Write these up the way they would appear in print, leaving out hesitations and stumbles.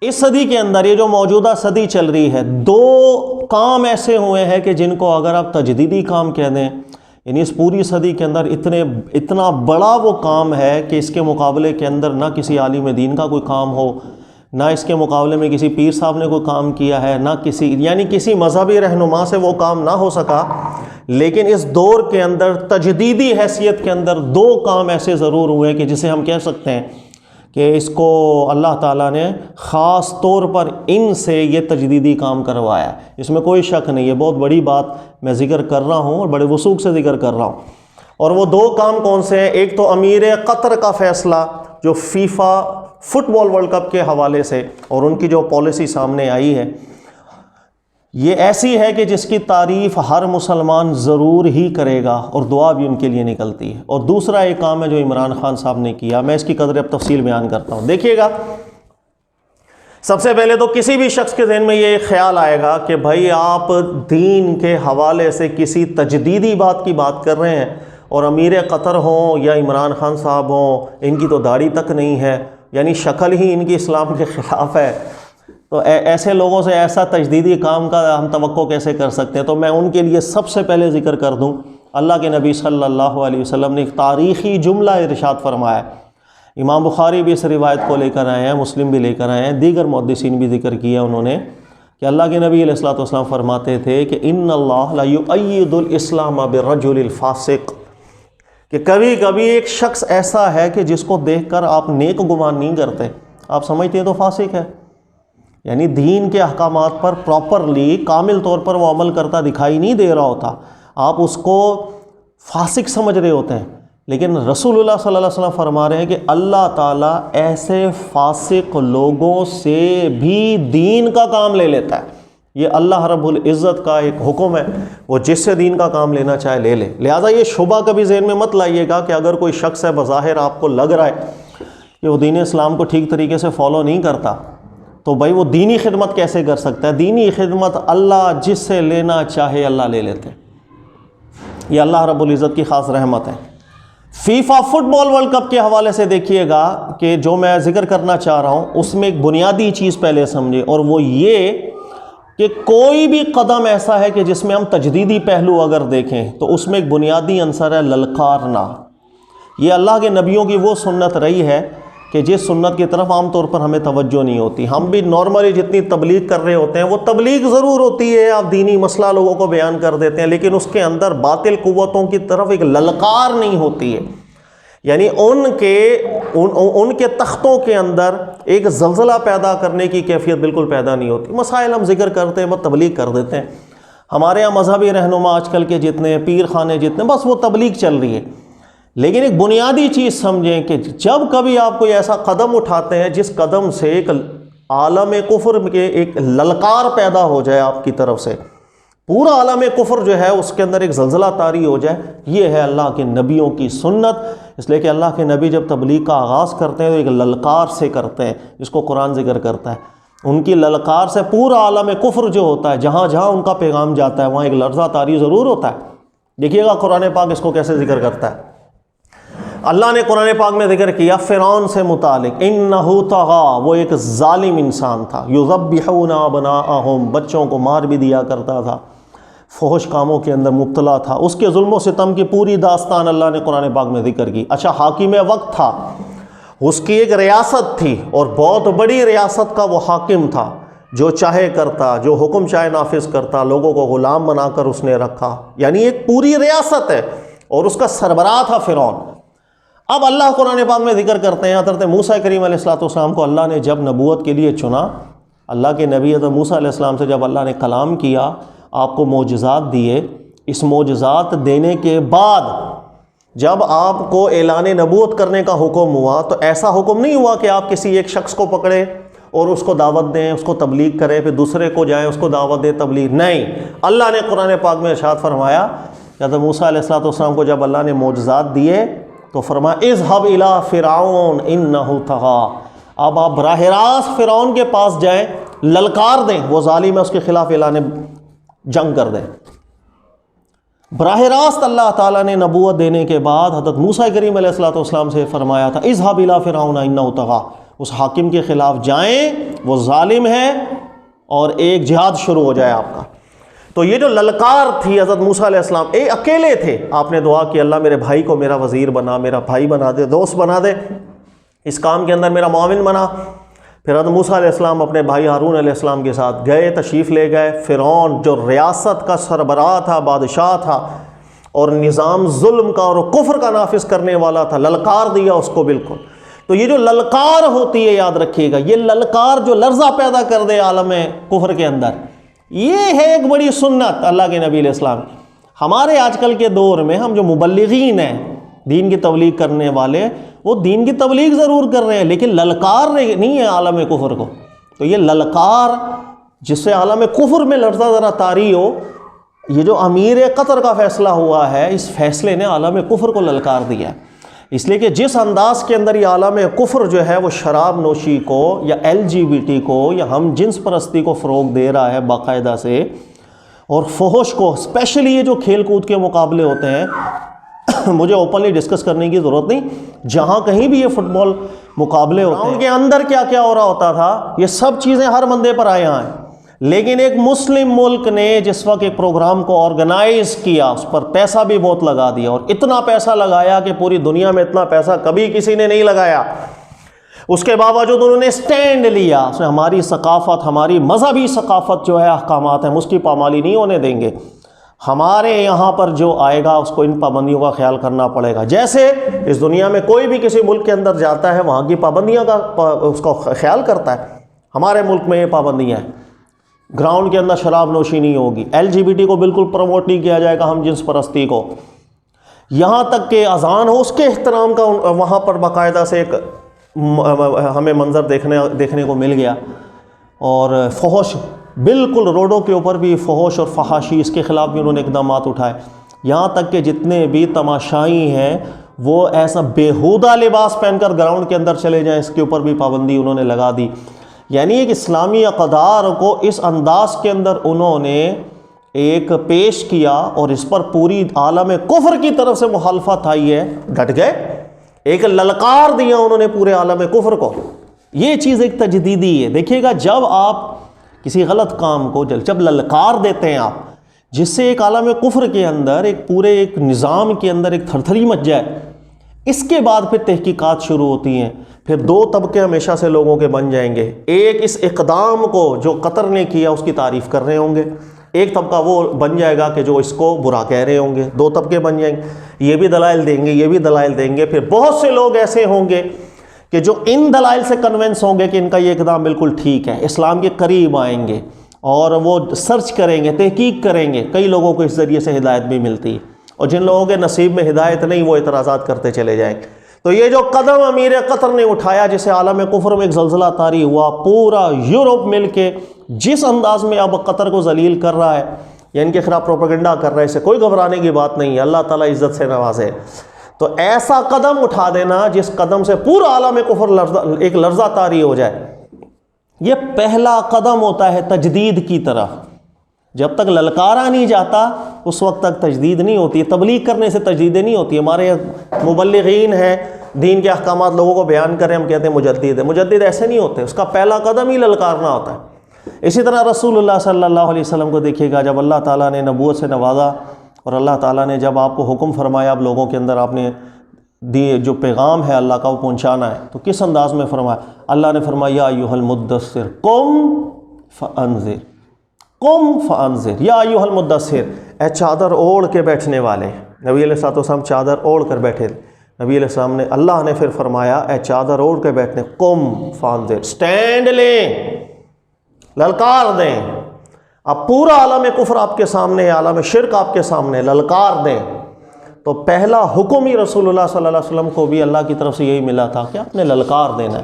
اس صدی کے اندر، یہ جو موجودہ صدی چل رہی ہے، دو کام ایسے ہوئے ہیں کہ جن کو اگر آپ تجدیدی کام کہہ دیں، یعنی اس پوری صدی کے اندر اتنا بڑا وہ کام ہے کہ اس کے مقابلے کے اندر نہ کسی عالم دین کا کوئی کام ہو، نہ اس کے مقابلے میں کسی پیر صاحب نے کوئی کام کیا ہے، نہ کسی مذہبی رہنما سے وہ کام نہ ہو سکا۔ لیکن اس دور کے اندر تجدیدی حیثیت کے اندر دو کام ایسے ضرور ہوئے کہ جسے ہم کہہ سکتے ہیں کہ اس کو اللہ تعالیٰ نے خاص طور پر ان سے یہ تجدیدی کام کروایا ہے، اس میں کوئی شک نہیں ہے۔ بہت بڑی بات میں ذکر کر رہا ہوں اور بڑے وثوق سے ذکر کر رہا ہوں، اور وہ دو کام کون سے ہیں؟ ایک تو امیر قطر کا فیصلہ جو فیفا فٹ بال ورلڈ کپ کے حوالے سے، اور ان کی جو پالیسی سامنے آئی ہے یہ ایسی ہے کہ جس کی تعریف ہر مسلمان ضرور ہی کرے گا اور دعا بھی ان کے لیے نکلتی ہے۔ اور دوسرا ایک کام ہے جو عمران خان صاحب نے کیا، میں اس کی قدر اب تفصیل بیان کرتا ہوں۔ دیکھیے گا، سب سے پہلے تو کسی بھی شخص کے ذہن میں یہ خیال آئے گا کہ بھائی آپ دین کے حوالے سے کسی تجدیدی بات کی بات کر رہے ہیں، اور امیر قطر ہوں یا عمران خان صاحب ہوں، ان کی تو داڑھی تک نہیں ہے، یعنی شکل ہی ان کی اسلام کے خلاف ہے، تو ایسے لوگوں سے ایسا تجدیدی کام کا ہم توقع کیسے کر سکتے ہیں؟ تو میں ان کے لیے سب سے پہلے ذکر کر دوں، اللہ کے نبی صلی اللہ علیہ وسلم نے ایک تاریخی جملہ ارشاد فرمایا، امام بخاری بھی اس روایت کو لے کر آئے ہیں، مسلم بھی لے کر آئے ہیں، دیگر محدثین بھی ذکر کیا انہوں نے، کہ اللہ کے نبی علیہ الصلوۃ والسلام فرماتے تھے کہ ان اللہ لا یؤید الاسلام بالرجل الفاسق، کہ کبھی کبھی ایک شخص ایسا ہے کہ جس کو دیکھ کر آپ نیک گمان نہیں کرتے، آپ سمجھتے ہیں تو فاسق ہے، یعنی دین کے احکامات پر پراپرلی کامل طور پر وہ عمل کرتا دکھائی نہیں دے رہا ہوتا، آپ اس کو فاسق سمجھ رہے ہوتے ہیں، لیکن رسول اللہ صلی اللہ علیہ وسلم فرما رہے ہیں کہ اللہ تعالیٰ ایسے فاسق لوگوں سے بھی دین کا کام لے لیتا ہے۔ یہ اللہ رب العزت کا ایک حکم ہے، وہ جس سے دین کا کام لینا چاہے لے لے۔ لہٰذا یہ شبہ کبھی ذہن میں مت لائیے گا کہ اگر کوئی شخص ہے بظاہر آپ کو لگ رہا ہے کہ وہ دین اسلام کو ٹھیک طریقے سے فالو نہیں کرتا، تو بھائی وہ دینی خدمت کیسے کر سکتا ہے؟ دینی خدمت اللہ جس سے لینا چاہے اللہ لے لیتے، یہ اللہ رب العزت کی خاص رحمت ہے۔ فیفا فٹ بال ورلڈ کپ کے حوالے سے دیکھیے گا کہ جو میں ذکر کرنا چاہ رہا ہوں اس میں ایک بنیادی چیز پہلے سمجھے، اور وہ یہ کہ کوئی بھی قدم ایسا ہے کہ جس میں ہم تجدیدی پہلو اگر دیکھیں تو اس میں ایک بنیادی عنصر ہے للکارنا۔ یہ اللہ کے نبیوں کی وہ سنت رہی ہے کہ جس سنت کی طرف عام طور پر ہمیں توجہ نہیں ہوتی۔ ہم بھی نارملی جتنی تبلیغ کر رہے ہوتے ہیں وہ تبلیغ ضرور ہوتی ہے، آپ دینی مسئلہ لوگوں کو بیان کر دیتے ہیں، لیکن اس کے اندر باطل قوتوں کی طرف ایک للکار نہیں ہوتی ہے، یعنی ان کے تختوں کے اندر ایک زلزلہ پیدا کرنے کی کیفیت بالکل پیدا نہیں ہوتی۔ مسائل ہم ذکر کرتے ہیں، بس تبلیغ کر دیتے ہیں۔ ہمارے یہاں مذہبی رہنما آج کل کے جتنے پیر خانے جتنے، بس وہ تبلیغ چل رہی ہے، لیکن ایک بنیادی چیز سمجھیں کہ جب کبھی آپ کوئی ایسا قدم اٹھاتے ہیں جس قدم سے ایک عالم کفر کے ایک للکار پیدا ہو جائے آپ کی طرف سے، پورا عالم کفر جو ہے اس کے اندر ایک زلزلہ طاری ہو جائے، یہ ہے اللہ کے نبیوں کی سنت۔ اس لیے کہ اللہ کے نبی جب تبلیغ کا آغاز کرتے ہیں تو ایک للکار سے کرتے ہیں، جس کو قرآن ذکر کرتا ہے۔ ان کی للکار سے پورا عالم کفر جو ہوتا ہے، جہاں جہاں ان کا پیغام جاتا ہے وہاں ایک لرزہ طاری ضرور ہوتا ہے۔ دیکھیے گا قرآن پاک اس کو کیسے ذکر کرتا ہے۔ اللہ نے قرآن پاک میں ذکر کیا فرعون سے متعلق، انہو طغا، وہ ایک ظالم انسان تھا، یذبحون ابناءہم، بچوں کو مار بھی دیا کرتا تھا، فحش کاموں کے اندر مبتلا تھا، اس کے ظلم و ستم کی پوری داستان اللہ نے قرآن پاک میں ذکر کی۔ اچھا، حاکم وقت تھا، اس کی ایک ریاست تھی اور بہت بڑی ریاست کا وہ حاکم تھا، جو چاہے کرتا، جو حکم چاہے نافذ کرتا، لوگوں کو غلام بنا کر اس نے رکھا، یعنی ایک پوری ریاست ہے، اور اس کا سربراہ تھا فرعون۔ اب اللہ قرآن پاک میں ذکر کرتے ہیں حضرت موسیٰ کریم علیہ السلام کو اللہ نے جب نبوت کے لیے چنا، اللہ کے نبی حضرت موسیٰ علیہ السلام سے جب اللہ نے کلام کیا، آپ کو معجزات دیے، اس معجزات دینے کے بعد جب آپ کو اعلان نبوت کرنے کا حکم ہوا تو ایسا حکم نہیں ہوا کہ آپ کسی ایک شخص کو پکڑے اور اس کو دعوت دیں، اس کو تبلیغ کریں، پھر دوسرے کو جائیں اس کو دعوت دیں، تبلیغ نہیں۔ اللہ نے قرآن پاک میں ارشاد فرمایا کہ حضرت موسیٰ علیہ السلام کو جب اللہ نے معجزات دیے تو فرمایا اذهب الى فرعون انه طغى، اب آپ براہ راست فرعون کے پاس جائیں، للکار دیں، وہ ظالم ہے، اس کے خلاف اعلان جنگ کر دیں۔ براہ راست اللہ تعالیٰ نے نبوت دینے کے بعد حضرت موسیٰ کریم علیہ السلام سے فرمایا تھا اذهب الى فرعون انه طغى، اس حاکم کے خلاف جائیں، وہ ظالم ہے، اور ایک جہاد شروع ہو جائے آپ کا۔ تو یہ جو للکار تھی حضرت موسیٰ علیہ السلام، اکیلے تھے، آپ نے دعا کی اللہ میرے بھائی کو میرا وزیر بنا، میرا بھائی بنا دے، دوست بنا دے، اس کام کے اندر میرا معاون بنا۔ پھر حضرت موسیٰ علیہ السلام اپنے بھائی ہارون علیہ السلام کے ساتھ گئے، تشریف لے گئے۔ فرعون جو ریاست کا سربراہ تھا، بادشاہ تھا، اور نظام ظلم کا اور کفر کا نافذ کرنے والا تھا، للکار دیا اس کو بالکل۔ تو یہ جو للکار ہوتی ہے، یاد رکھیے گا، یہ للکار جو لرزہ پیدا کر دے عالم کفر کے اندر، یہ ہے ایک بڑی سنت اللہ کے نبی علیہ السلام۔ ہمارے آج کل کے دور میں ہم جو مبلغین ہیں، دین کی تبلیغ کرنے والے، وہ دین کی تبلیغ ضرور کر رہے ہیں لیکن للکار نہیں ہے عالم کفر کو۔ تو یہ للکار جس سے عالم کفر میں لرزہ ذرا طاری ہو، یہ جو امیر قطر کا فیصلہ ہوا ہے، اس فیصلے نے عالم کفر کو للکار دیا ہے۔ اس لیے کہ جس انداز کے اندر یہ عالم کفر جو ہے وہ شراب نوشی کو یا LGBT کو یا ہم جنس پرستی کو فروغ دے رہا ہے باقاعدہ سے، اور فحش کو، اسپیشلی یہ جو کھیل کود کے مقابلے ہوتے ہیں، مجھے اوپنلی ڈسکس کرنے کی ضرورت نہیں، جہاں کہیں بھی یہ فٹ بال مقابلے ہوتے ہیں، ان کے اندر کیا کیا ہو رہا ہوتا تھا، یہ سب چیزیں ہر بندے پر آئے ہیں۔ لیکن ایک مسلم ملک نے جس وقت ایک پروگرام کو آرگنائز کیا، اس پر پیسہ بھی بہت لگا دیا، اور اتنا پیسہ لگایا کہ پوری دنیا میں اتنا پیسہ کبھی کسی نے نہیں لگایا۔ اس کے باوجود انہوں نے سٹینڈ لیا، اس میں ہماری ثقافت، ہماری مذہبی ثقافت جو ہے، احکامات ہیں، اس کی پامالی نہیں ہونے دیں گے۔ ہمارے یہاں پر جو آئے گا اس کو ان پابندیوں کا خیال کرنا پڑے گا۔ جیسے اس دنیا میں کوئی بھی کسی ملک کے اندر جاتا ہے، وہاں کی پابندیوں کا اس کا خیال کرتا ہے۔ ہمارے ملک میں یہ پابندیاں ہیں، گراؤنڈ کے اندر شراب نوشی نہیں ہوگی، LGBT کو بالکل پروموٹ نہیں کیا جائے گا، ہم جنس پرستی کو، یہاں تک کہ اذان ہو اس کے احترام کا وہاں پر باقاعدہ سے ایک ہمیں منظر دیکھنے کو مل گیا۔ اور فحش، بالکل روڈوں کے اوپر بھی فحش اور فحاشی، اس کے خلاف بھی انہوں نے اقدامات اٹھائے۔ یہاں تک کہ جتنے بھی تماشائی ہیں وہ ایسا بیہودہ لباس پہن کر گراؤنڈ کے اندر چلے جائیں، اس کے اوپر بھی پابندی انہوں نے لگا دی۔ یعنی ایک اسلامی اقدار کو اس انداز کے اندر انہوں نے ایک پیش کیا، اور اس پر پوری عالم کفر کی طرف سے مخالفت آئی ہے، ڈٹ گئے، ایک للکار دیا انہوں نے پورے عالم کفر کو۔ یہ چیز ایک تجدیدی ہے۔ دیکھیے گا، جب آپ کسی غلط کام کو جب للکار دیتے ہیں آپ، جس سے ایک عالم کفر کے اندر، ایک پورے ایک نظام کے اندر ایک تھر تھری مچ جائے، اس کے بعد پھر تحقیقات شروع ہوتی ہیں۔ پھر دو طبقے ہمیشہ سے لوگوں کے بن جائیں گے، ایک اس اقدام کو جو قطر نے کیا اس کی تعریف کر رہے ہوں گے، ایک طبقہ وہ بن جائے گا کہ جو اس کو برا کہہ رہے ہوں گے، دو طبقے بن جائیں گے، یہ بھی دلائل دیں گے، یہ بھی دلائل دیں گے۔ پھر بہت سے لوگ ایسے ہوں گے کہ جو ان دلائل سے کنونس ہوں گے کہ ان کا یہ اقدام بالکل ٹھیک ہے، اسلام کے قریب آئیں گے، اور وہ سرچ کریں گے، تحقیق کریں گے۔ کئی لوگوں کو اس ذریعے سے ہدایت بھی ملتی ہے، اور جن لوگوں کے نصیب میں ہدایت نہیں، وہ اعتراضات کرتے چلے جائیں گے۔ تو یہ جو قدم امیر قطر نے اٹھایا، جسے عالم کفر میں ایک زلزلہ طاری ہوا، پورا یورپ مل کے جس انداز میں اب قطر کو ذلیل کر رہا ہے یا ان کے خلاف پروپیگنڈا کر رہا ہے، اسے کوئی گھبرانے کی بات نہیں ہے، اللہ تعالیٰ عزت سے نوازے۔ تو ایسا قدم اٹھا دینا جس قدم سے پورا عالم کفر ایک لرزہ طاری ہو جائے، یہ پہلا قدم ہوتا ہے تجدید کی طرف۔ جب تک للکارا نہیں جاتا اس وقت تک تجدید نہیں ہوتی۔ تبلیغ کرنے سے تجدیدیں نہیں ہوتی۔ ہمارے مبلغین ہیں، دین کے احکامات لوگوں کو بیان کریں، ہم کہتے ہیں مجدد ہے۔ مجدد ایسے نہیں ہوتے، اس کا پہلا قدم ہی للکارنا ہوتا ہے۔ اسی طرح رسول اللہ صلی اللہ علیہ وسلم کو دیکھیے گا، جب اللہ تعالیٰ نے نبوت سے نوازا اور اللہ تعالیٰ نے جب آپ کو حکم فرمایا اب لوگوں کے اندر آپ نے جو پیغام ہے اللہ کا وہ پہنچانا ہے، تو کس انداز میں فرمایا؟ اللہ نے فرمایا یا ایھا المدثر قم فانذر، قم فانذر، یا ایھا المدثر، اے چادر اوڑھ کے بیٹھنے والے۔ نبی علیہ الصلوۃ والسلام چادر اوڑھ کر بیٹھے تھے۔ نبی علیہ السلام نے، اللہ نے پھر فرمایا اے چادر اوڑھ کے بیٹھنے، قم فانذر، سٹینڈ لیں، للکار دیں۔ اب پورا عالم کفر آپ کے سامنے، عالم شرک آپ کے سامنے، للکار دیں۔ تو پہلا حکم ہی رسول اللہ صلی اللہ علیہ وسلم کو بھی اللہ کی طرف سے یہی ملا تھا کہ آپ نے للکار دینا ہے۔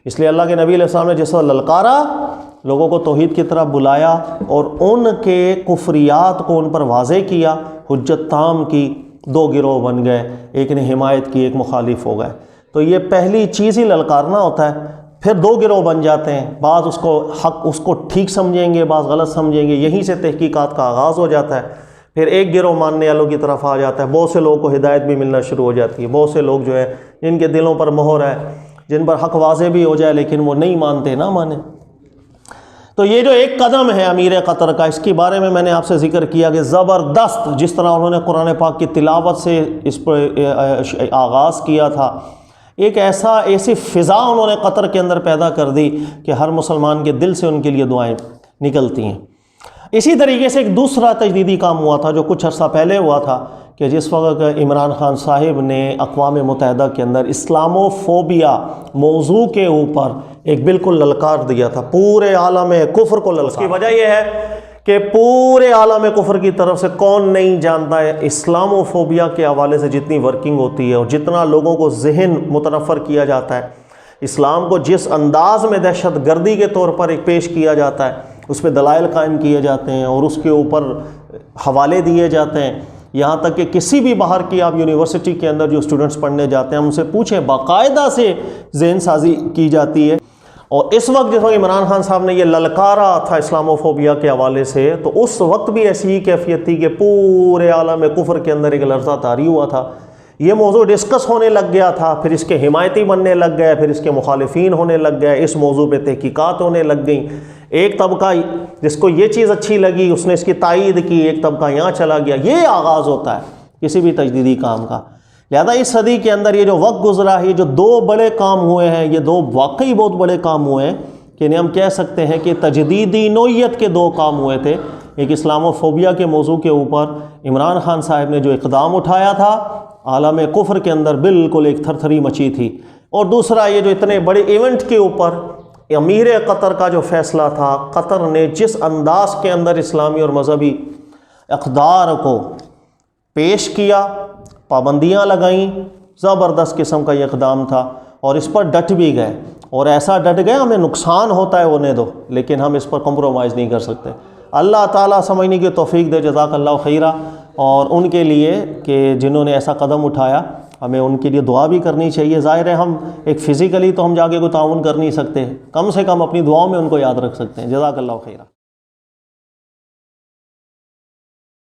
اس لیے اللہ کے نبی علیہ السلام نے جس وقت للکارا، لوگوں کو توحید کی طرف بلایا اور ان کے کفریات کو ان پر واضح کیا، حجت تام کی، دو گروہ بن گئے، ایک نے حمایت کی، ایک مخالف ہو گئے۔ تو یہ پہلی چیز ہی للکارنا ہوتا ہے۔ پھر دو گروہ بن جاتے ہیں، بعض اس کو حق اس کو ٹھیک سمجھیں گے، بعض غلط سمجھیں گے، یہیں سے تحقیقات کا آغاز ہو جاتا ہے۔ پھر ایک گروہ ماننے والوں کی طرف آ جاتا ہے، بہت سے لوگوں کو ہدایت بھی ملنا شروع ہو جاتی ہے، بہت سے لوگ جو ہے جن کے دلوں پر مہر ہے جن پر حق واضح بھی ہو جائے لیکن وہ نہیں مانتے، نہ مانیں۔ تو یہ جو ایک قدم ہے امیر قطر کا، اس کے بارے میں نے آپ سے ذکر کیا کہ زبردست جس طرح انہوں نے قرآن پاک کی تلاوت سے اس پر آغاز کیا تھا، ایک ایسی فضا انہوں نے قطر کے اندر پیدا کر دی کہ ہر مسلمان کے دل سے ان کے لیے دعائیں نکلتی ہیں۔ اسی طریقے سے ایک دوسرا تجدیدی کام ہوا تھا جو کچھ عرصہ پہلے ہوا تھا، کہ جس وقت عمران خان صاحب نے اقوام متحدہ کے اندر اسلاموفوبیا موضوع کے اوپر ایک بالکل للکار دیا تھا، پورے عالم کفر کو للکار۔ اس کی وجہ یہ ہے کہ پورے عالم کفر کی طرف سے کون نہیں جانتا ہے اسلاموفوبیا کے حوالے سے جتنی ورکنگ ہوتی ہے اور جتنا لوگوں کو ذہن متنفر کیا جاتا ہے، اسلام کو جس انداز میں دہشت گردی کے طور پر ایک پیش کیا جاتا ہے، اس پہ دلائل قائم کیے جاتے ہیں اور اس کے اوپر حوالے دیے جاتے ہیں، یہاں تک کہ کسی بھی باہر کی آپ یونیورسٹی کے اندر جو اسٹوڈنٹس پڑھنے جاتے ہیں ہم ان سے پوچھیں، باقاعدہ سے ذہن سازی کی جاتی ہے۔ اور اس وقت جس وقت عمران خان صاحب نے یہ للکارا تھا اسلاموفوبیا کے حوالے سے، تو اس وقت بھی ایسی ہی کیفیت تھی کہ پورے عالم کفر کے اندر ایک لرزہ طاری ہوا تھا، یہ موضوع ڈسکس ہونے لگ گیا تھا، پھر اس کے حمایتی بننے لگ گئے، پھر اس کے مخالفین ہونے لگ گئے، اس موضوع پہ تحقیقات ہونے لگ گئیں، ایک طبقہ جس کو یہ چیز اچھی لگی اس نے اس کی تائید کی، ایک طبقہ یہاں چلا گیا۔ یہ آغاز ہوتا ہے کسی بھی تجدیدی کام کا۔ لہذا اس صدی کے اندر یہ جو وقت گزرا ہے، یہ جو دو بڑے کام ہوئے ہیں، یہ دو واقعی بہت بڑے کام ہوئے ہیں کہ انہیں ہم کہہ سکتے ہیں کہ تجدیدی نوعیت کے دو کام ہوئے تھے۔ ایک اسلاموفوبیا کے موضوع کے اوپر عمران خان صاحب نے جو اقدام اٹھایا تھا، عالم کفر کے اندر بالکل ایک تھر تھری مچی تھی، اور دوسرا یہ جو اتنے بڑے ایونٹ کے اوپر امیر قطر کا جو فیصلہ تھا، قطر نے جس انداز کے اندر اسلامی اور مذہبی اقدار کو پیش کیا، پابندیاں لگائیں، زبردست قسم کا یہ اقدام تھا، اور اس پر ڈٹ بھی گئے، اور ایسا ڈٹ گئے ہمیں نقصان ہوتا ہے ہونے دو لیکن ہم اس پر کمپرومائز نہیں کر سکتے۔ اللہ تعالیٰ سمجھنے کی توفیق دے، جزاک اللہ خیرہ، اور ان کے لیے کہ جنہوں نے ایسا قدم اٹھایا ہمیں ان کے لیے دعا بھی کرنی چاہیے۔ ظاہر ہے ہم ایک فزیکلی تو ہم جا کے کوئی تعاون کر نہیں سکتے، کم سے کم اپنی دعاؤں میں ان کو یاد رکھ سکتے ہیں۔ جزاک اللہ خیرہ۔